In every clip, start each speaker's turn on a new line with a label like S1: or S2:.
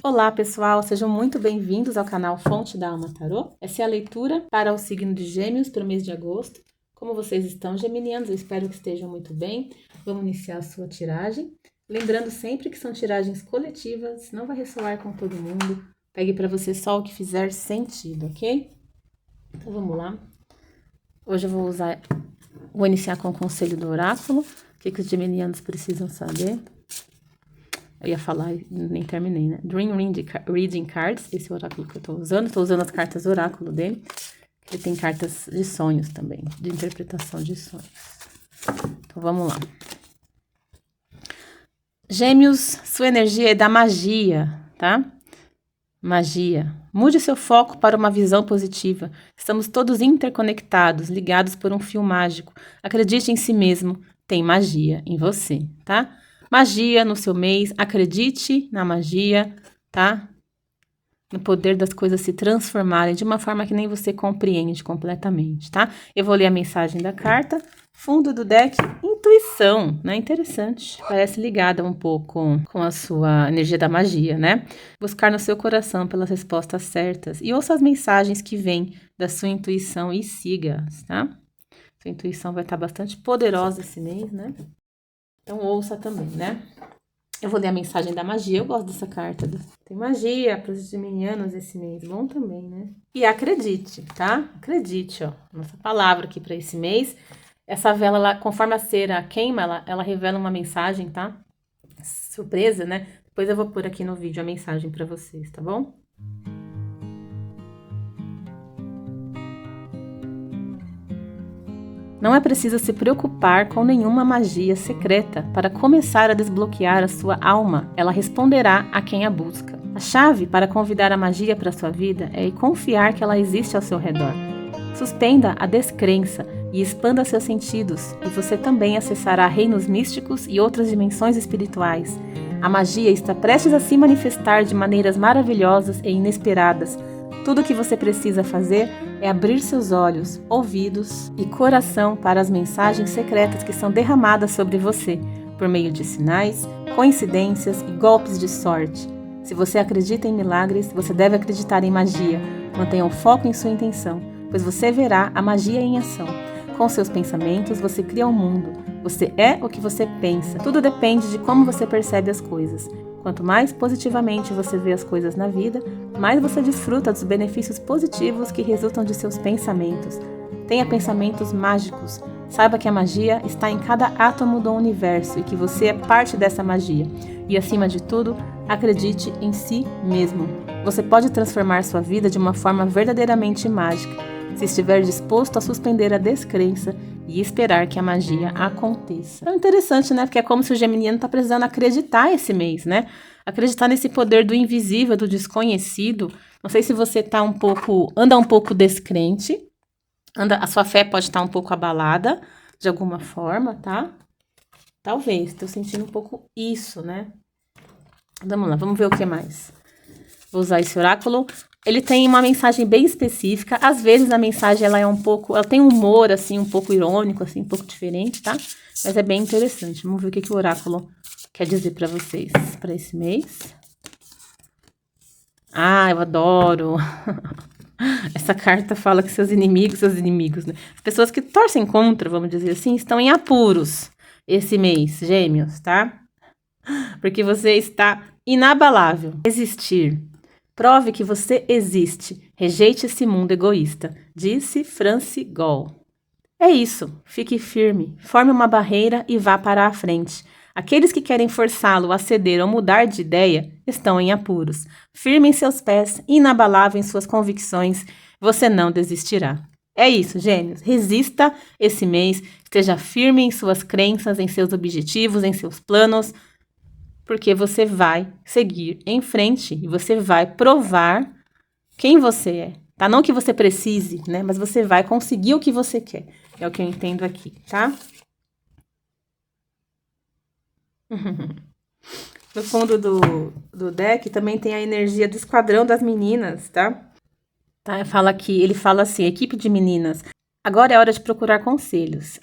S1: Olá pessoal, sejam muito bem-vindos ao canal Fonte da Alma Tarô. Essa é a leitura para o signo de Gêmeos para o mês de agosto. Como vocês estão, geminianos? Eu espero que estejam muito bem. Vamos iniciar a sua tiragem. Lembrando sempre que são tiragens coletivas, não vai ressoar com todo mundo. Pegue para você só o que fizer sentido, ok? Então vamos lá. Hoje eu vou iniciar com o conselho do oráculo. O que os geminianos precisam saber? Eu ia falar e nem terminei, né? Dream Reading Cards, esse é o oráculo que eu tô usando. Tô usando as cartas oráculo dele. Ele tem cartas de sonhos também, de interpretação de sonhos. Então, vamos lá. Gêmeos, sua energia é da magia, tá? Magia. Mude seu foco para uma visão positiva. Estamos todos interconectados, ligados por um fio mágico. Acredite em si mesmo. Tem magia em você, tá? Magia no seu mês, acredite na magia, tá? No poder das coisas se transformarem de uma forma que nem você compreende completamente, tá? Eu vou ler a mensagem da carta. Fundo do deck, intuição, né? Interessante. Parece ligada um pouco com a sua energia da magia, né? Buscar no seu coração pelas respostas certas. E ouça as mensagens que vêm da sua intuição e siga-as, tá? Sua intuição vai estar bastante poderosa esse mês, né? Então, ouça também, né? Eu vou ler a mensagem da magia. Eu gosto dessa carta. Tem magia para os geminianos esse mês. Bom também, né? E acredite, tá? Acredite, ó. Nossa palavra aqui para esse mês. Essa vela, ela, conforme a cera queima, ela revela uma mensagem, tá? Surpresa, né? Depois eu vou pôr aqui no vídeo a mensagem para vocês, tá bom? Não é preciso se preocupar com nenhuma magia secreta para começar a desbloquear a sua alma. Ela responderá a quem a busca. A chave para convidar a magia para a sua vida é confiar que ela existe ao seu redor. Suspenda a descrença e expanda seus sentidos, e você também acessará reinos místicos e outras dimensões espirituais. A magia está prestes a se manifestar de maneiras maravilhosas e inesperadas. Tudo o que você precisa fazer é abrir seus olhos, ouvidos e coração para as mensagens secretas que são derramadas sobre você, por meio de sinais, coincidências e golpes de sorte. Se você acredita em milagres, você deve acreditar em magia. Mantenha o foco em sua intenção, pois você verá a magia em ação. Com seus pensamentos, você cria um mundo. Você é o que você pensa. Tudo depende de como você percebe as coisas. Quanto mais positivamente você vê as coisas na vida, mais você desfruta dos benefícios positivos que resultam de seus pensamentos. Tenha pensamentos mágicos. Saiba que a magia está em cada átomo do universo e que você é parte dessa magia. E, acima de tudo, acredite em si mesmo. Você pode transformar sua vida de uma forma verdadeiramente mágica, se estiver disposto a suspender a descrença e esperar que a magia aconteça. É interessante, né? Porque é como se o geminiano tá precisando acreditar esse mês, né? Acreditar nesse poder do invisível, do desconhecido. Não sei se você anda um pouco descrente, a sua fé pode estar um pouco abalada de alguma forma, tá? Talvez, tô sentindo um pouco isso, né? Vamos lá, vamos ver o que mais. Vou usar esse oráculo. Ele tem uma mensagem bem específica. Às vezes a mensagem ela tem um humor assim um pouco irônico, assim um pouco diferente, tá? Mas é bem interessante. Vamos ver o que o oráculo quer dizer para vocês para esse mês. Ah, eu adoro. Essa carta fala que seus inimigos, né? As pessoas que torcem contra, vamos dizer assim, estão em apuros esse mês, Gêmeos, tá? Porque você está inabalável. Existir. Prove que você existe. Rejeite esse mundo egoísta, disse Francis Gall. É isso. Fique firme. Forme uma barreira e vá para a frente. Aqueles que querem forçá-lo a ceder ou mudar de ideia estão em apuros. Firme em seus pés, inabalável em suas convicções, você não desistirá. É isso, Gêmeos. Resista esse mês. Esteja firme em suas crenças, em seus objetivos, em seus planos, porque você vai seguir em frente e você vai provar quem você é, tá? Não que você precise, né? Mas você vai conseguir o que você quer. É o que eu entendo aqui, tá? No fundo do deck também tem a energia do esquadrão das meninas, tá? Ele fala assim, equipe de meninas, Agora é hora de procurar conselhos,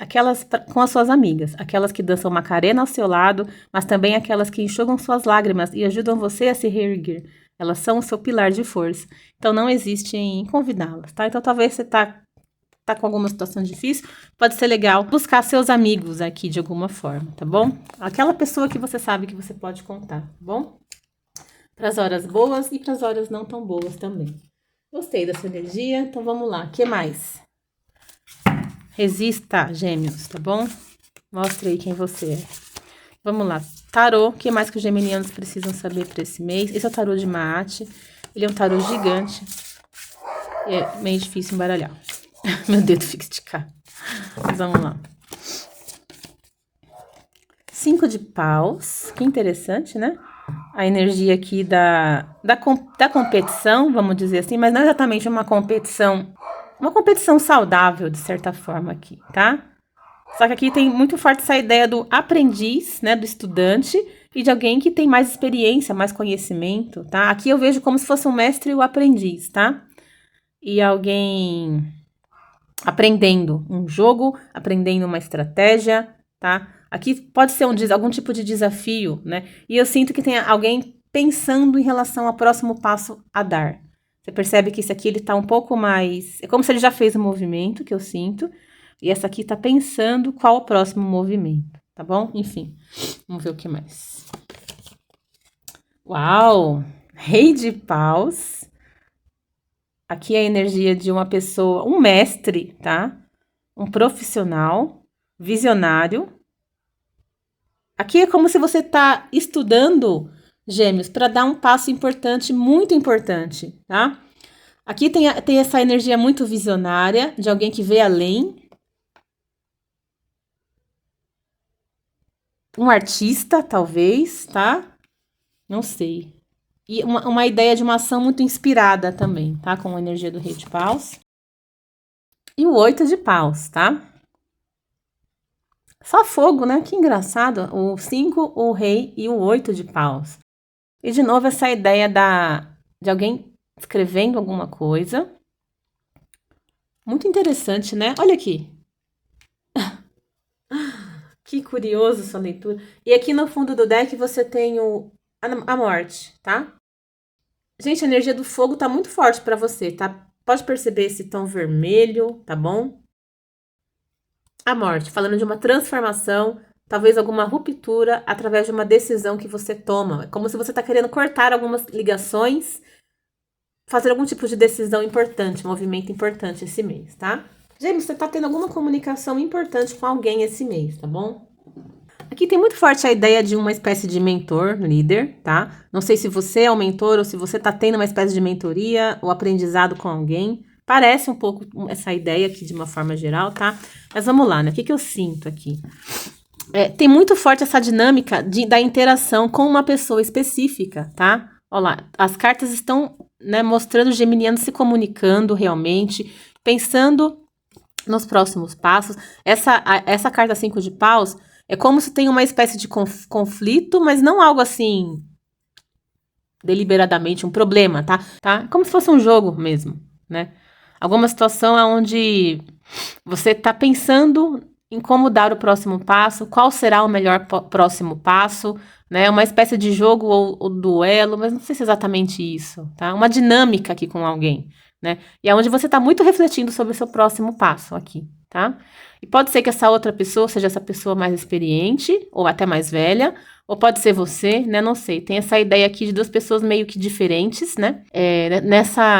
S1: com as suas amigas, aquelas que dançam Macarena ao seu lado, mas também aquelas que enxugam suas lágrimas e ajudam você a se reerguer. Elas são o seu pilar de força, então não existe em convidá-las, tá? Então talvez você tá com alguma situação difícil, pode ser legal buscar seus amigos aqui de alguma forma, tá bom? Aquela pessoa que você sabe que você pode contar, tá bom? Para as horas boas e para as horas não tão boas também. Gostei dessa energia, então vamos lá. O que mais? Resista, Gêmeos, tá bom? Mostre aí quem você é. Vamos lá. Tarô, o que mais que os geminianos precisam saber para esse mês? Esse é o tarô de Maat. Ele é um tarô gigante. E é meio difícil embaralhar. Meu dedo fica esticado. Mas vamos lá. 5 de paus. Que interessante, né? A energia aqui da competição, vamos dizer assim, mas não exatamente uma competição saudável, de certa forma aqui, tá? Só que aqui tem muito forte essa ideia do aprendiz, né, do estudante, e de alguém que tem mais experiência, mais conhecimento, tá? Aqui eu vejo como se fosse um mestre e o aprendiz, tá? E alguém aprendendo um jogo, aprendendo uma estratégia, tá? Aqui pode ser algum tipo de desafio, né? E eu sinto que tem alguém pensando em relação ao próximo passo a dar. Você percebe que esse aqui, ele tá um pouco mais... É como se ele já fez o movimento, que eu sinto. E essa aqui tá pensando qual o próximo movimento, tá bom? Enfim, vamos ver o que mais. Uau! Rei de paus. Aqui é a energia de uma pessoa, um mestre, tá? Um profissional, visionário. Aqui é como se você tá estudando, Gêmeos, para dar um passo importante, muito importante, tá? Aqui tem essa energia muito visionária, de alguém que vê além. Um artista, talvez, tá? Não sei. E uma ideia de uma ação muito inspirada também, tá? Com a energia do Rei de Paus. E o 8 de Paus, tá? Só fogo, né? Que engraçado. O 5, o Rei e o 8 de Paus. E de novo essa ideia de alguém escrevendo alguma coisa. Muito interessante, né? Olha aqui. Que curioso essa leitura. E aqui no fundo do deck você tem a morte, tá? Gente, a energia do fogo tá muito forte pra você, tá? Pode perceber esse tom vermelho, tá bom? A morte, falando de uma transformação, talvez alguma ruptura através de uma decisão que você toma. É como se você tá querendo cortar algumas ligações, fazer algum tipo de decisão importante, movimento importante esse mês, tá? Gêmeos, você tá tendo alguma comunicação importante com alguém esse mês, tá bom? Aqui tem muito forte a ideia de uma espécie de mentor, líder, tá? Não sei se você é o mentor ou se você tá tendo uma espécie de mentoria ou aprendizado com alguém. Parece um pouco essa ideia aqui de uma forma geral, tá? Mas vamos lá, né? O que eu sinto aqui? Tem muito forte essa dinâmica da interação com uma pessoa específica, tá? Olha lá, as cartas estão, né, mostrando o geminiano se comunicando realmente, pensando nos próximos passos. Essa carta 5 de paus é como se tem uma espécie de conflito, mas não algo assim deliberadamente um problema, tá? Como se fosse um jogo mesmo, né? Alguma situação onde você tá pensando em como dar o próximo passo, qual será o melhor próximo passo, né? Uma espécie de jogo ou duelo, mas não sei se é exatamente isso, tá? Uma dinâmica aqui com alguém, né? E é onde você tá muito refletindo sobre o seu próximo passo aqui, tá? E pode ser que essa outra pessoa seja essa pessoa mais experiente, ou até mais velha, ou pode ser você, né? Não sei. Tem essa ideia aqui de duas pessoas meio que diferentes, né?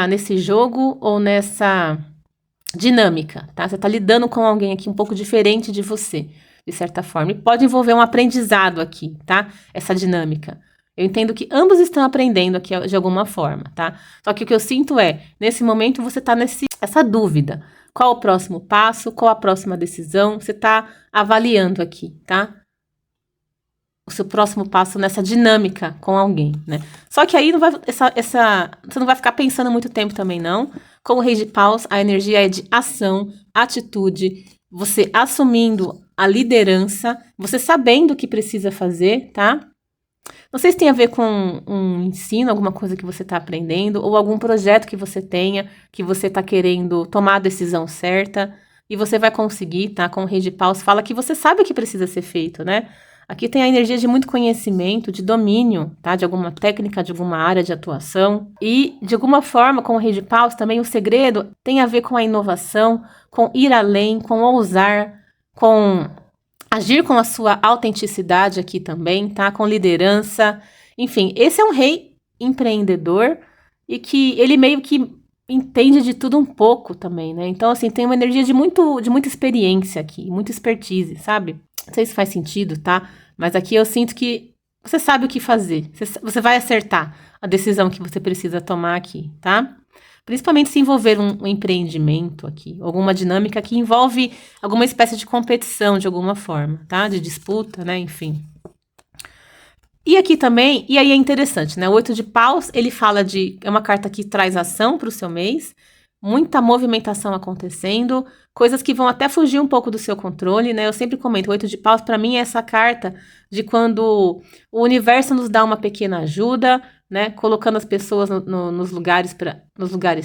S1: Nesse jogo ou nessa dinâmica, tá? Você tá lidando com alguém aqui um pouco diferente de você, de certa forma. E pode envolver um aprendizado aqui, tá? Essa dinâmica. Eu entendo que ambos estão aprendendo aqui de alguma forma, tá? Só que o que eu sinto nesse momento você tá essa dúvida. Qual o próximo passo? Qual a próxima decisão? Você tá avaliando aqui, tá? O seu próximo passo nessa dinâmica com alguém, né? Só que aí não vai, você não vai ficar pensando muito tempo também, não. Com o Rei de Paus, a energia é de ação, atitude, você assumindo a liderança, você sabendo o que precisa fazer, tá? Não sei se tem a ver com um ensino, alguma coisa que você está aprendendo, ou algum projeto que você tenha, que você está querendo tomar a decisão certa. e você vai conseguir, tá? Com o Rei de Paus, fala que você sabe o que precisa ser feito, né? Aqui tem a energia de muito conhecimento, de domínio, tá? De alguma técnica, de alguma área de atuação. E, de alguma forma, com o Rei de Paus, também o segredo tem a ver com a inovação, com ir além, com ousar, com agir com a sua autenticidade aqui também, tá? Com liderança. Enfim, esse é um rei empreendedor e que ele meio que entende de tudo um pouco também, né? Então, assim, tem uma energia de muita experiência aqui, muita expertise, sabe? Não sei se faz sentido, tá? Mas aqui eu sinto que você sabe o que fazer. Você vai acertar a decisão que você precisa tomar aqui, tá? Principalmente se envolver um empreendimento aqui, alguma dinâmica que envolve alguma espécie de competição de alguma forma, tá? De disputa, né? Enfim. E aqui também, e aí é interessante, né? O 8 de paus, ele fala é uma carta que traz ação para o seu mês, muita movimentação acontecendo, coisas que vão até fugir um pouco do seu controle, né? Eu sempre comento, o 8 de paus, para mim, é essa carta de quando o universo nos dá uma pequena ajuda, né? Colocando as pessoas nos lugares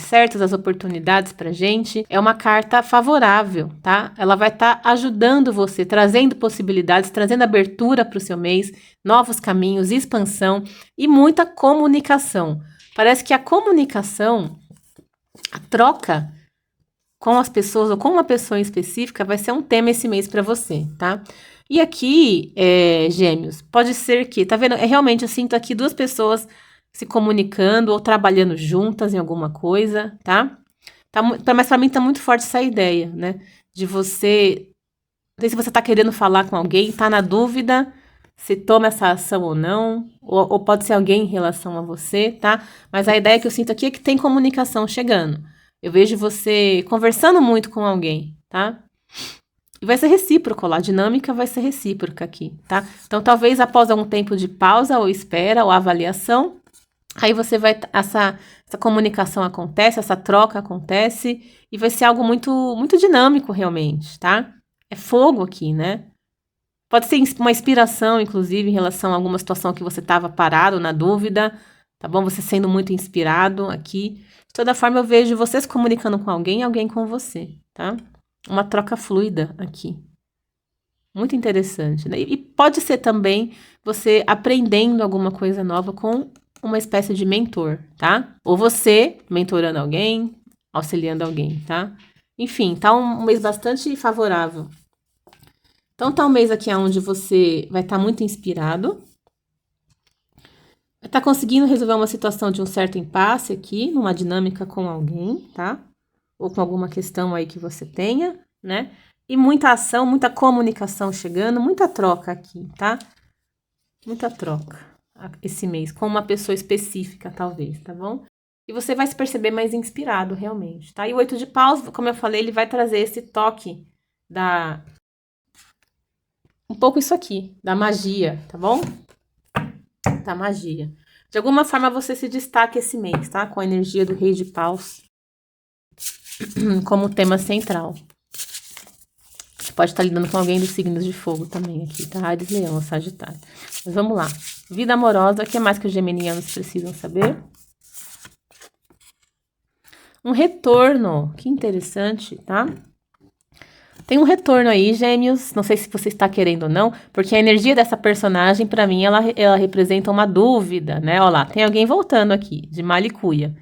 S1: certos, as oportunidades pra gente. É uma carta favorável, tá? Ela vai estar ajudando você, trazendo possibilidades, trazendo abertura para o seu mês, novos caminhos, expansão e muita comunicação. Parece que a comunicação, a troca com as pessoas ou com uma pessoa em específica vai ser um tema esse mês para você, tá? E aqui, Gêmeos, pode ser que, tá vendo? Realmente eu sinto aqui duas pessoas se comunicando ou trabalhando juntas em alguma coisa, tá? Mas para mim tá muito forte essa ideia, né? De você, não sei se você tá querendo falar com alguém, tá na dúvida se toma essa ação ou não, ou pode ser alguém em relação a você, tá? Mas a ideia que eu sinto aqui é que tem comunicação chegando. Eu vejo você conversando muito com alguém, tá? E vai ser recíproco lá, a dinâmica vai ser recíproca aqui, tá? Então, talvez após algum tempo de pausa, ou espera, ou avaliação, aí você vai, essa comunicação acontece, essa troca acontece, e vai ser algo muito, muito dinâmico realmente, tá? É fogo aqui, né? Pode ser uma inspiração, inclusive, em relação a alguma situação que você estava parado, na dúvida, tá bom? Você sendo muito inspirado aqui. De toda forma, eu vejo você se comunicando com alguém e alguém com você, tá? Uma troca fluida aqui. Muito interessante, né? E pode ser também você aprendendo alguma coisa nova com uma espécie de mentor, tá? Ou você mentorando alguém, auxiliando alguém, tá? Enfim, tá um mês bastante favorável. Então, tá um mês aqui onde você vai estar muito inspirado. Vai estar conseguindo resolver uma situação de um certo impasse aqui, numa dinâmica com alguém, tá? Ou com alguma questão aí que você tenha, né? E muita ação, muita comunicação chegando, muita troca aqui, tá? Muita troca esse mês, com uma pessoa específica, talvez, tá bom? E você vai se perceber mais inspirado, realmente, tá? E o 8 de paus, como eu falei, ele vai trazer esse toque um pouco isso aqui, da magia, tá bom? Da magia. De alguma forma você se destaca esse mês, tá? Com a energia do Rei de Paus como tema central. Você pode estar lidando com alguém dos signos de fogo também aqui, tá? Áries, Leão, Sagitário. Mas vamos lá. Vida amorosa, o que é mais que os geminianos precisam saber? Um retorno. Que interessante, tá? Tem um retorno aí, Gêmeos. Não sei se você está querendo ou não, porque a energia dessa personagem, para mim, ela representa uma dúvida, né? Olha lá, tem alguém voltando aqui, de Malicuia,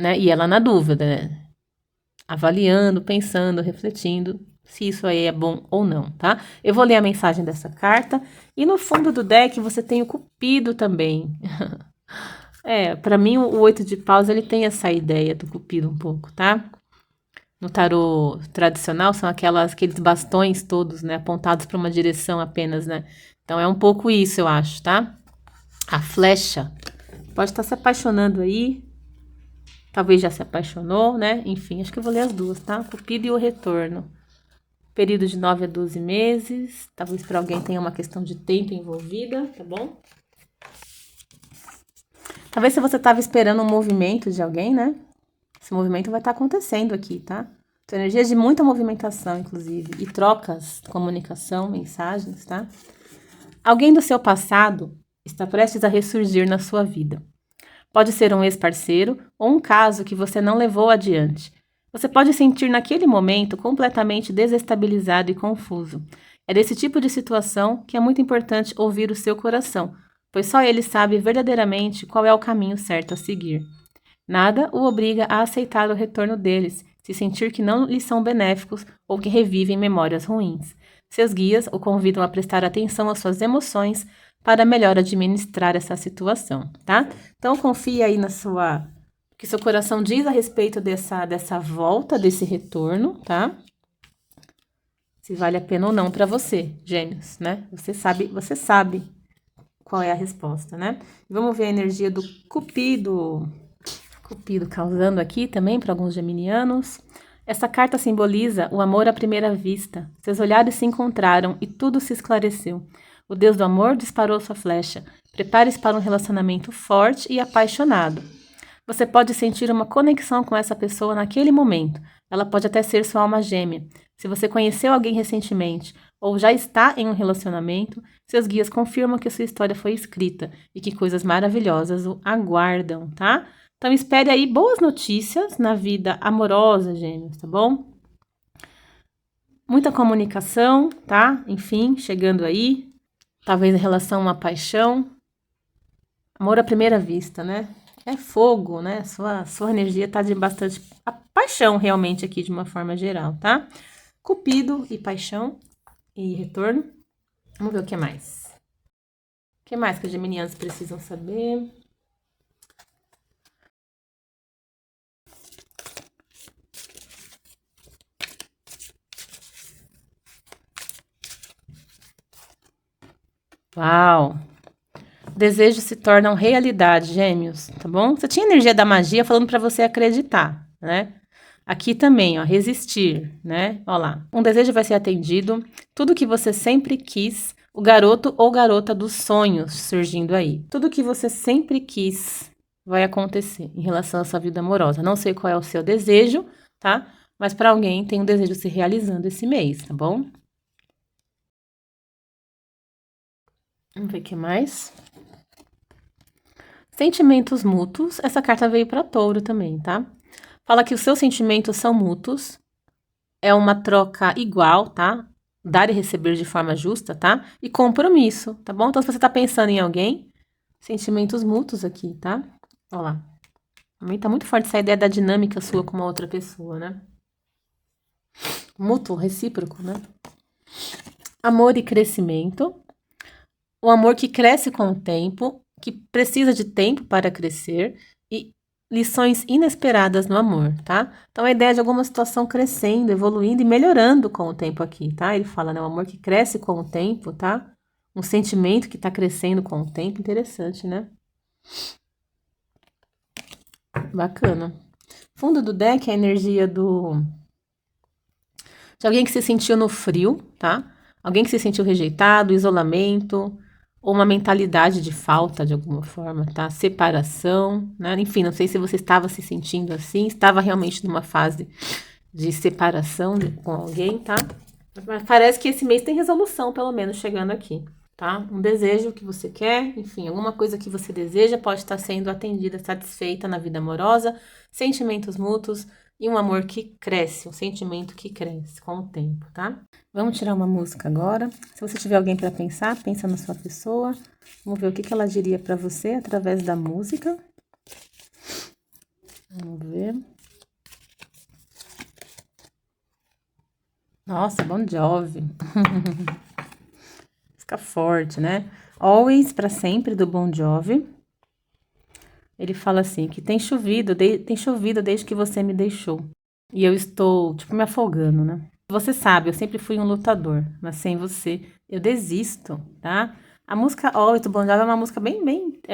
S1: né? E ela na dúvida, né? Avaliando, pensando, refletindo se isso aí é bom ou não, tá? Eu vou ler a mensagem dessa carta. E no fundo do deck você tem o Cupido também. Para mim o 8 de paus, ele tem essa ideia do Cupido um pouco, tá? No tarô tradicional são aqueles bastões todos, né? Apontados para uma direção apenas, né? Então é um pouco isso, eu acho, tá? A flecha. Pode estar se apaixonando aí. Talvez já se apaixonou, né? Enfim, acho que eu vou ler as duas, tá? Cupido e o retorno. Período de 9 a 12 meses. Talvez para alguém tenha uma questão de tempo envolvida, tá bom? Talvez se você estava esperando um movimento de alguém, né? Esse movimento vai estar acontecendo aqui, tá? Então, energia de muita movimentação, inclusive. E trocas, comunicação, mensagens, tá? Alguém do seu passado está prestes a ressurgir na sua vida. Pode ser um ex-parceiro ou um caso que você não levou adiante. Você pode sentir naquele momento completamente desestabilizado e confuso. É desse tipo de situação que é muito importante ouvir o seu coração, pois só ele sabe verdadeiramente qual é o caminho certo a seguir. Nada o obriga a aceitar o retorno deles, se sentir que não lhes são benéficos ou que revivem memórias ruins. Seus guias o convidam a prestar atenção às suas emoções para melhor administrar essa situação, tá? Então confia aí na sua, o que seu coração diz a respeito dessa volta, desse retorno, tá? Se vale a pena ou não para você, Gêmeos, né? Você sabe qual é a resposta, né? Vamos ver a energia do Cupido. Cupido causando aqui também para alguns geminianos. Essa carta simboliza o amor à primeira vista. Seus olhares se encontraram e tudo se esclareceu. O Deus do amor disparou sua flecha. Prepare-se para um relacionamento forte e apaixonado. Você pode sentir uma conexão com essa pessoa naquele momento. Ela pode até ser sua alma gêmea. Se você conheceu alguém recentemente ou já está em um relacionamento, seus guias confirmam que sua história foi escrita e que coisas maravilhosas o aguardam, tá? Então espere aí boas notícias na vida amorosa, Gêmeos, tá bom? Muita comunicação, tá? Enfim, chegando aí. Talvez em relação a uma paixão. Amor à primeira vista, né? É fogo, né? Sua energia tá de bastante paixão realmente aqui de uma forma geral, tá? Cupido e paixão e retorno. Vamos ver o que mais. O que mais que os geminianos precisam saber? Uau! Desejos se tornam realidade, Gêmeos, tá bom? Você tinha energia da magia falando para você acreditar, né? Aqui também, ó, resistir, né? Ó lá. Um desejo vai ser atendido, tudo que você sempre quis, o garoto ou garota dos sonhos surgindo aí. Tudo que você sempre quis vai acontecer em relação à sua vida amorosa. Não sei qual é o seu desejo, tá? Mas para alguém tem um desejo se realizando esse mês, tá bom? Vamos ver o que mais. Sentimentos mútuos. Essa carta veio para Touro também, tá? Fala que os seus sentimentos são mútuos. É uma troca igual, tá? Dar e receber de forma justa, tá? E compromisso, tá bom? Então, se você tá pensando em alguém, sentimentos mútuos aqui, tá? Ó lá. Também tá muito forte essa ideia da dinâmica sua com uma outra pessoa, né? Mútuo, recíproco, né? Amor e crescimento. O amor que cresce com o tempo, que precisa de tempo para crescer e lições inesperadas no amor, tá? Então, a ideia de alguma situação crescendo, evoluindo e melhorando com o tempo aqui, tá? Ele fala, né? O amor que cresce com o tempo, tá? Um sentimento que tá crescendo com o tempo, interessante, né? Bacana. Fundo do deck é a energia de alguém que se sentiu no frio, tá? Alguém que se sentiu rejeitado, isolamento, ou uma mentalidade de falta de alguma forma, tá? Separação, né? Enfim, não sei se você estava se sentindo assim, estava realmente numa fase de separação com alguém, tá? Mas parece que esse mês tem resolução, pelo menos, chegando aqui, tá? Um desejo que você quer, enfim, alguma coisa que você deseja pode estar sendo atendida, satisfeita na vida amorosa, sentimentos mútuos e um amor que cresce, um sentimento que cresce com o tempo, tá? Vamos tirar uma música agora. Se você tiver alguém para pensar, pensa na sua pessoa. Vamos ver o que ela diria para você através da música. Vamos ver. Nossa, Bon Jovi. Fica forte, né? Always, para sempre, do Bon Jovi. Ele fala assim, que tem chovido desde que você me deixou. E eu estou, tipo, me afogando, né? Você sabe, eu sempre fui um lutador, mas sem você eu desisto, tá? A música Always do Bon Jovi é uma música bem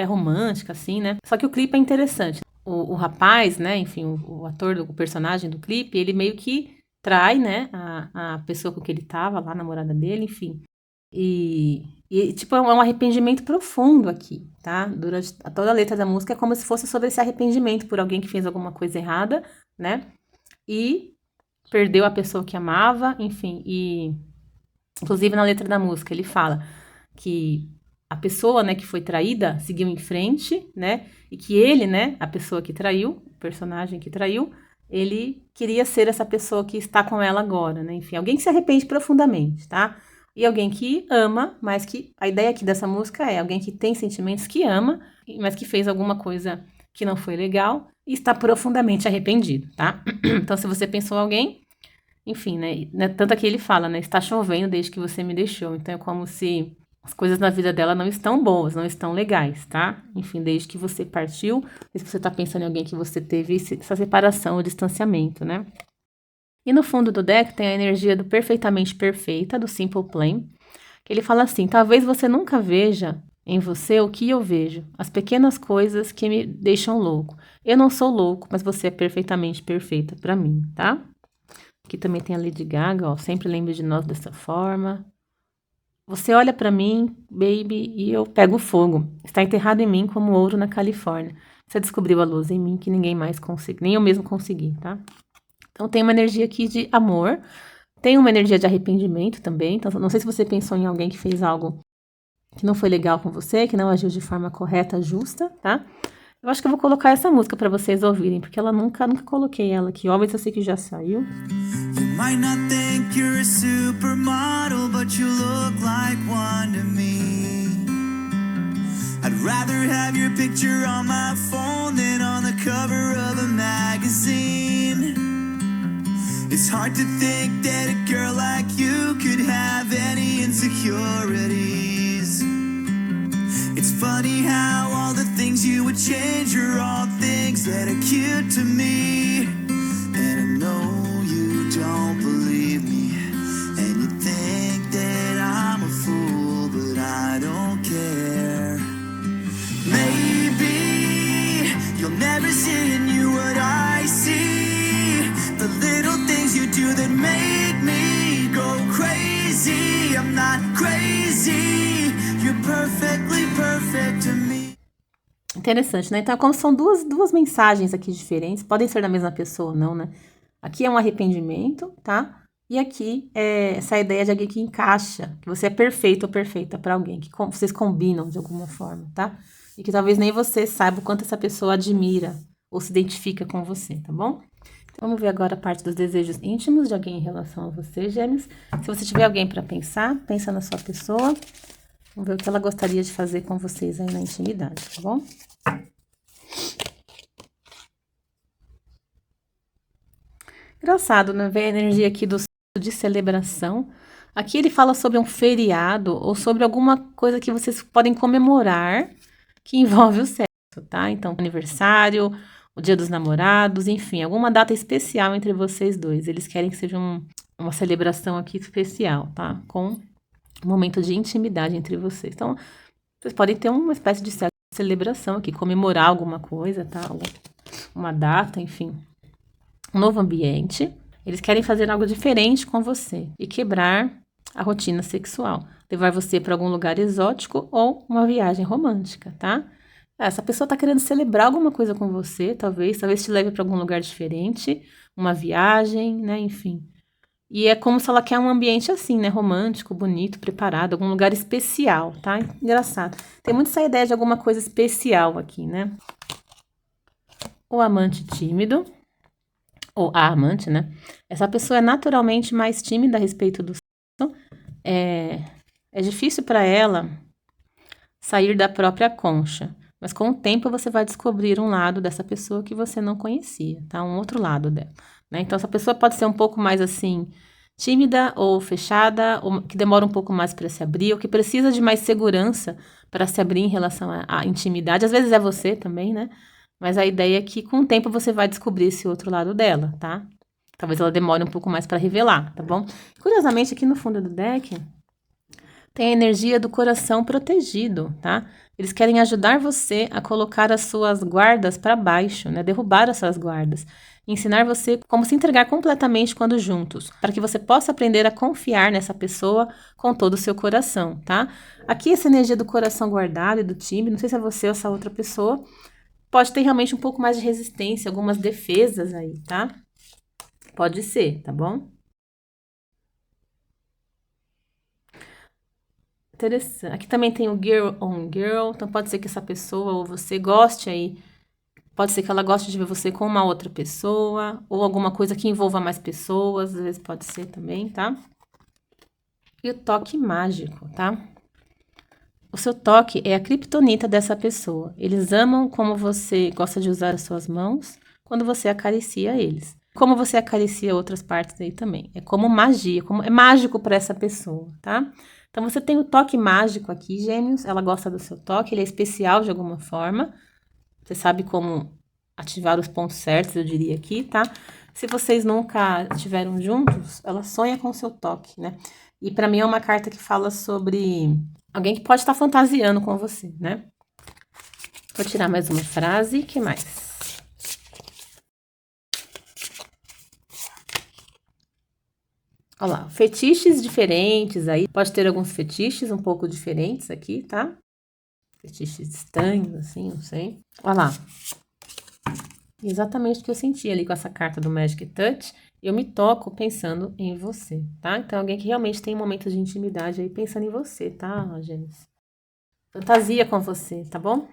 S1: romântica, assim, né? Só que o clipe é interessante. O rapaz, né, enfim, o ator, o personagem do clipe, ele meio que trai, né, a pessoa com que ele tava lá, a namorada dele, enfim. Tipo, é um arrependimento profundo aqui, tá? Durante toda a letra da música é como se fosse sobre esse arrependimento por alguém que fez alguma coisa errada, né? E perdeu a pessoa que amava, enfim. E, inclusive, na letra da música, ele fala que a pessoa, né, que foi traída seguiu em frente, né? E que ele, né, a pessoa que traiu, o personagem que traiu, ele queria ser essa pessoa que está com ela agora, né? Enfim, alguém que se arrepende profundamente, tá? E alguém que ama, mas que a ideia aqui dessa música é alguém que tem sentimentos, que ama, mas que fez alguma coisa que não foi legal e está profundamente arrependido, tá? Então, se você pensou em alguém, enfim, né? Tanto aqui ele fala, né? Está chovendo desde que você me deixou. Então, é como se as coisas na vida dela não estão boas, não estão legais, tá? Enfim, desde que você partiu, se você tá pensando em alguém que você teve essa separação, o distanciamento, né? E no fundo do deck tem a energia do perfeitamente perfeita, do Simple Plan, que ele fala assim: talvez você nunca veja em você o que eu vejo, as pequenas coisas que me deixam louco. Eu não sou louco, mas você é perfeitamente perfeita para mim, tá? Aqui também tem a Lady Gaga, ó, sempre lembre de nós dessa forma. Você olha para mim, baby, e eu pego fogo. Está enterrado em mim como ouro na Califórnia. Você descobriu a luz em mim que ninguém mais consegue, nem eu mesmo consegui, tá? Então tem uma energia aqui de amor, tem uma energia de arrependimento também. Então não sei se você pensou em alguém que fez algo que não foi legal com você, que não agiu de forma correta, justa, tá? Eu acho que eu vou colocar essa música para vocês ouvirem, porque ela nunca coloquei ela aqui. Óbvio, eu sei que já saiu.
S2: You might not think you're a supermodel, but you look like one to me. I'd rather have your picture on my phone than on the cover of a magazine. It's hard to think that a girl like you could have any insecurities. It's funny how all the things you would change are all things that are cute to me. And I know you don't believe me, and you think that I'm a fool, but I don't care. Maybe you'll never see in you what I see, the little things you do that make me go crazy. I'm not crazy, you're perfectly perfect to me.
S1: Interessante, né? Então, como são duas mensagens aqui diferentes, podem ser da mesma pessoa ou não, né? Aqui é um arrependimento, tá? E aqui é essa ideia de alguém que encaixa, que você é perfeito ou perfeita para alguém, que vocês combinam de alguma forma, tá? E que talvez nem você saiba o quanto essa pessoa admira ou se identifica com você, tá bom? Então, vamos ver agora a parte dos desejos íntimos de alguém em relação a você, Gêmeos. Se você tiver alguém para pensar, pensa na sua pessoa. Vamos ver o que ela gostaria de fazer com vocês aí na intimidade, tá bom? Engraçado, né? Ver a energia aqui do de celebração. Aqui ele fala sobre um feriado ou sobre alguma coisa que vocês podem comemorar que envolve o sexo, tá? Então, aniversário, o dia dos namorados, enfim, alguma data especial entre vocês dois. Eles querem que seja uma celebração aqui especial, tá? Com um momento de intimidade entre vocês. Então, vocês podem ter uma espécie de celebração aqui, comemorar alguma coisa, tá? Uma data, enfim. Um novo ambiente. Eles querem fazer algo diferente com você e quebrar a rotina sexual. Levar você para algum lugar exótico ou uma viagem romântica, tá? Essa pessoa está querendo celebrar alguma coisa com você, talvez te leve para algum lugar diferente, uma viagem, né? Enfim. E é como se ela quer um ambiente assim, né? Romântico, bonito, preparado, algum lugar especial, tá? Engraçado. Tem muito essa ideia de alguma coisa especial aqui, né? O amante tímido, ou a amante, né? Essa pessoa é naturalmente mais tímida a respeito do sexo. É difícil para ela sair da própria concha. Mas com o tempo você vai descobrir um lado dessa pessoa que você não conhecia, tá? Um outro lado dela, né? Então essa pessoa pode ser um pouco mais assim tímida ou fechada, ou que demora um pouco mais para se abrir, ou que precisa de mais segurança para se abrir em relação à intimidade. Às vezes é você também, né? Mas a ideia é que com o tempo você vai descobrir esse outro lado dela, tá? Talvez ela demore um pouco mais para revelar, tá bom? Curiosamente, aqui no fundo do deck tem a energia do coração protegido, tá? Eles querem ajudar você a colocar as suas guardas para baixo, né? Derrubar as suas guardas. Ensinar você como se entregar completamente quando juntos, para que você possa aprender a confiar nessa pessoa com todo o seu coração, tá? Aqui essa energia do coração guardado e do time, não sei se é você ou essa outra pessoa, pode ter realmente um pouco mais de resistência, algumas defesas aí, tá? Pode ser, tá bom? Interessante. Aqui também tem o Girl on Girl, então pode ser que essa pessoa ou você goste aí Pode ser que ela goste de ver você com uma outra pessoa, ou alguma coisa que envolva mais pessoas, às vezes pode ser também, tá? E o toque mágico, tá? O seu toque é a criptonita dessa pessoa. Eles amam como você gosta de usar as suas mãos quando você acaricia eles. Como você acaricia outras partes aí também. É como magia, é mágico para essa pessoa, tá? Então você tem o toque mágico aqui, Gêmeos. Ela gosta do seu toque, ele é especial de alguma forma. Você sabe como ativar os pontos certos, eu diria aqui, tá? Se vocês nunca estiveram juntos, ela sonha com o seu toque, né? E pra mim é uma carta que fala sobre alguém que pode estar fantasiando com você, né? Vou tirar mais uma frase, que mais? Olha lá, fetiches diferentes aí, pode ter alguns fetiches um pouco diferentes aqui, tá? Fetiches estranhos, assim, não sei. Olha lá. Exatamente o que eu senti ali com essa carta do Magic Touch. Eu me toco pensando em você, tá? Então, alguém que realmente tem momentos de intimidade aí pensando em você, tá, Gêmeos? Fantasia com você, tá bom?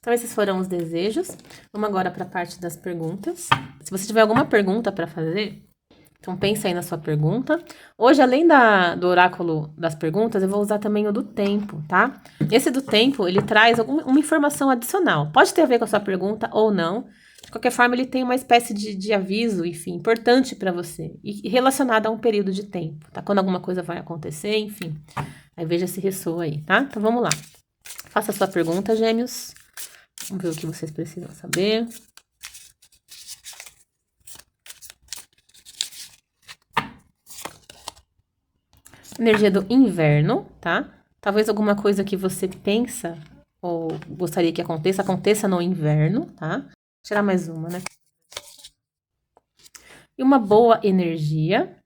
S1: Então, esses foram os desejos. Vamos agora para a parte das perguntas. Se você tiver alguma pergunta para fazer, então pensa aí na sua pergunta. Hoje, além do oráculo das perguntas, eu vou usar também o do tempo, tá? Esse do tempo, ele traz uma informação adicional. Pode ter a ver com a sua pergunta ou não. De qualquer forma, ele tem uma espécie de aviso, enfim, importante para você. E relacionado a um período de tempo, tá? Quando alguma coisa vai acontecer, enfim. Aí veja se ressoa aí, tá? Então, vamos lá. Faça a sua pergunta, Gêmeos. Vamos ver o que vocês precisam saber. Energia do inverno, tá? Talvez alguma coisa que você pensa ou gostaria que aconteça no inverno, tá? Vou tirar mais uma, né? E uma boa energia.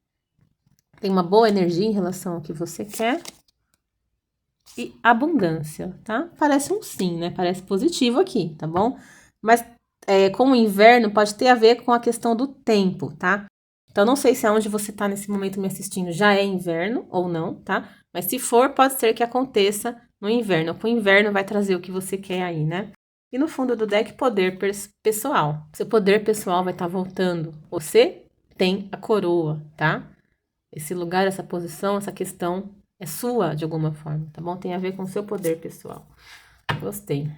S1: Tem uma boa energia em relação ao que você quer. E abundância, tá? Parece um sim, né? Parece positivo aqui, tá bom? Mas com o inverno pode ter a ver com a questão do tempo, tá? Então, não sei se aonde você tá nesse momento me assistindo já é inverno ou não, tá? Mas se for, pode ser que aconteça no inverno. Com o inverno vai trazer o que você quer aí, né? E no fundo do deck, poder pessoal. Seu poder pessoal vai estar voltando. Você tem a coroa, tá? Esse lugar, essa posição, essa questão é sua de alguma forma, tá bom? Tem a ver com o seu poder pessoal. Gostei.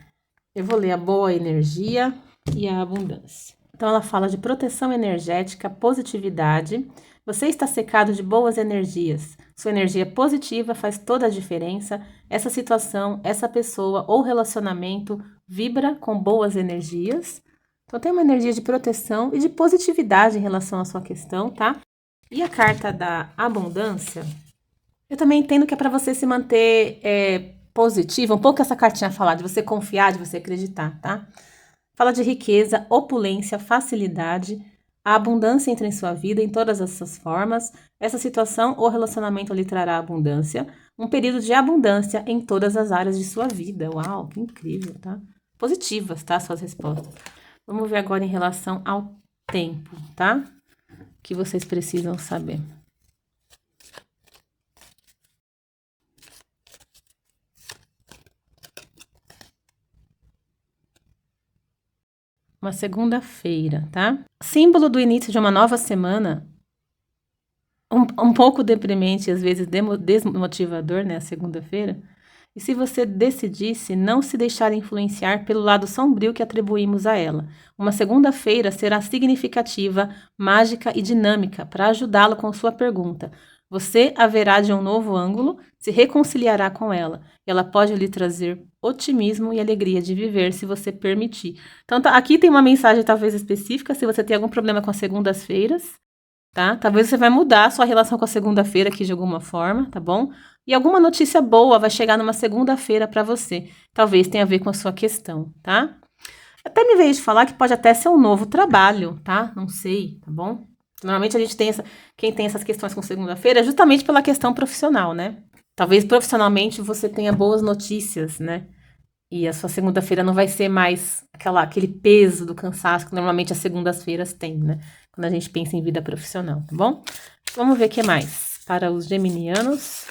S1: Eu vou ler a boa energia e a abundância. Então, ela fala de proteção energética, positividade. Você está cercado de boas energias. Sua energia positiva faz toda a diferença. Essa situação, essa pessoa ou relacionamento vibra com boas energias. Então, tem uma energia de proteção e de positividade em relação à sua questão, tá? E a carta da abundância, eu também entendo que é para você se manter positivo, um pouco essa cartinha fala de você confiar, de você acreditar, tá? Fala de riqueza, opulência, facilidade, a abundância entra em sua vida em todas as suas formas. Essa situação ou relacionamento lhe trará abundância, um período de abundância em todas as áreas de sua vida. Uau, que incrível, tá? Positivas, tá? Suas respostas. Vamos ver agora em relação ao tempo, tá? O que vocês precisam saber. Uma segunda-feira, tá? Símbolo do início de uma nova semana. Um pouco deprimente, às vezes desmotivador, né? A segunda-feira. E se você decidisse não se deixar influenciar pelo lado sombrio que atribuímos a ela, uma segunda-feira será significativa, mágica e dinâmica para ajudá-lo com sua pergunta. Você a verá de um novo ângulo, se reconciliará com ela. E ela pode lhe trazer otimismo e alegria de viver, se você permitir. Então, aqui tem uma mensagem talvez específica, se você tem algum problema com as segundas-feiras, tá? Talvez você vai mudar a sua relação com a segunda-feira aqui de alguma forma, tá bom? E alguma notícia boa vai chegar numa segunda-feira para você. Talvez tenha a ver com a sua questão, tá? Até me veio de falar que pode até ser um novo trabalho, tá? Não sei, tá bom? Normalmente a gente tem quem tem essas questões com segunda-feira é justamente pela questão profissional, né? Talvez profissionalmente você tenha boas notícias, né? E a sua segunda-feira não vai ser mais aquele peso do cansaço que normalmente as segundas-feiras têm, né? Quando a gente pensa em vida profissional, tá bom? Vamos ver o que mais. Para os geminianos,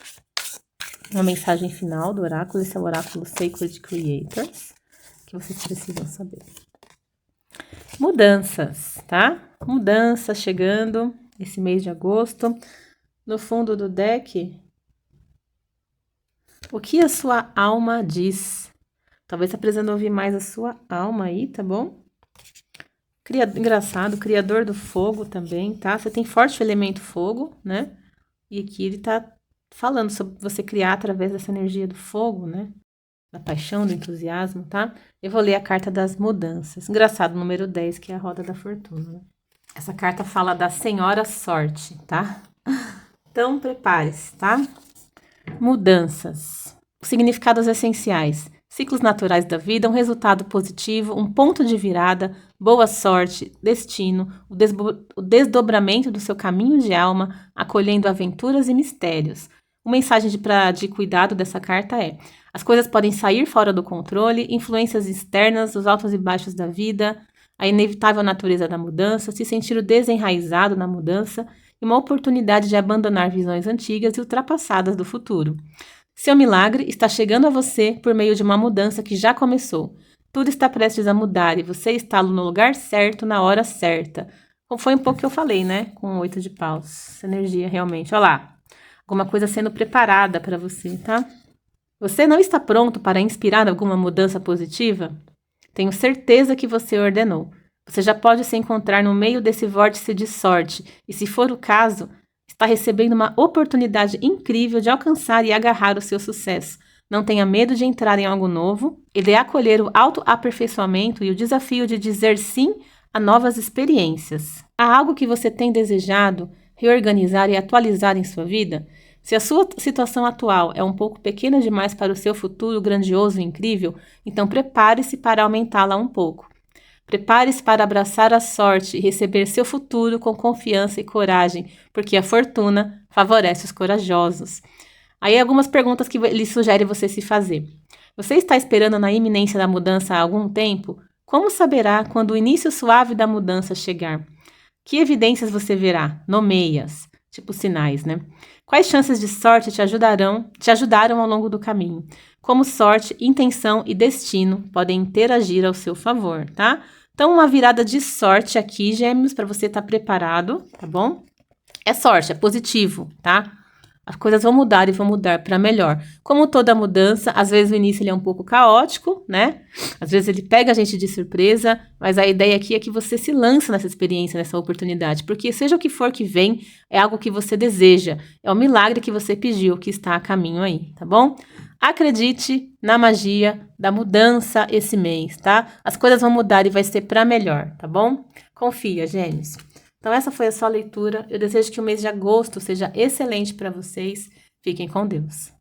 S1: uma mensagem final do oráculo. Esse é o oráculo Sacred Creators, que vocês precisam saber. Mudanças, tá? Mudanças chegando esse mês de agosto. No fundo do deck, o que a sua alma diz? Talvez tá precisando ouvir mais a sua alma aí, tá bom? Engraçado, criador do fogo também, tá? Você tem forte elemento fogo, né? E aqui ele tá falando sobre você criar através dessa energia do fogo, né? Da paixão, do entusiasmo, tá? Eu vou ler a carta das mudanças. Engraçado, número 10, que é a roda da fortuna, né? Essa carta fala da Senhora Sorte, tá? Então, prepare-se, tá? Mudanças. Significados essenciais. Ciclos naturais da vida, um resultado positivo, um ponto de virada, boa sorte, destino, o desdobramento do seu caminho de alma, acolhendo aventuras e mistérios. Uma mensagem de cuidado dessa carta é: as coisas podem sair fora do controle, influências externas, os altos e baixos da vida, a inevitável natureza da mudança, se sentir desenraizado na mudança e uma oportunidade de abandonar visões antigas e ultrapassadas do futuro. Seu milagre está chegando a você por meio de uma mudança que já começou. Tudo está prestes a mudar e você está no lugar certo, na hora certa. Foi um pouco que eu falei, né? Com o 8 de paus. Essa energia realmente. Olha lá. Alguma coisa sendo preparada para você, tá? Você não está pronto para inspirar alguma mudança positiva? Tenho certeza que você ordenou. Você já pode se encontrar no meio desse vórtice de sorte e, se for o caso, está recebendo uma oportunidade incrível de alcançar e agarrar o seu sucesso. Não tenha medo de entrar em algo novo e de acolher o autoaperfeiçoamento e o desafio de dizer sim a novas experiências. Há algo que você tem desejado reorganizar e atualizar em sua vida? Se a sua situação atual é um pouco pequena demais para o seu futuro grandioso e incrível, então prepare-se para aumentá-la um pouco. Prepare-se para abraçar a sorte e receber seu futuro com confiança e coragem, porque a fortuna favorece os corajosos. Aí algumas perguntas que ele sugere você se fazer. Você está esperando na iminência da mudança há algum tempo? Como saberá quando o início suave da mudança chegar? Que evidências você verá? Nomeia-as, tipo sinais, né? Quais chances de sorte te ajudaram ao longo do caminho? Como sorte, intenção e destino podem interagir ao seu favor, tá? Então, uma virada de sorte aqui, Gêmeos, para você estar preparado, tá bom? É sorte, é positivo, tá? As coisas vão mudar e vão mudar para melhor. Como toda mudança, às vezes o início ele é um pouco caótico, né? Às vezes ele pega a gente de surpresa, mas a ideia aqui é que você se lança nessa experiência, nessa oportunidade, porque seja o que for que vem, é algo que você deseja, é o milagre que você pediu, que está a caminho aí, tá bom? Acredite na magia da mudança esse mês, tá? As coisas vão mudar e vai ser para melhor, tá bom? Confia, Gêmeos. Então essa foi a sua leitura. Eu desejo que o mês de agosto seja excelente para vocês. Fiquem com Deus.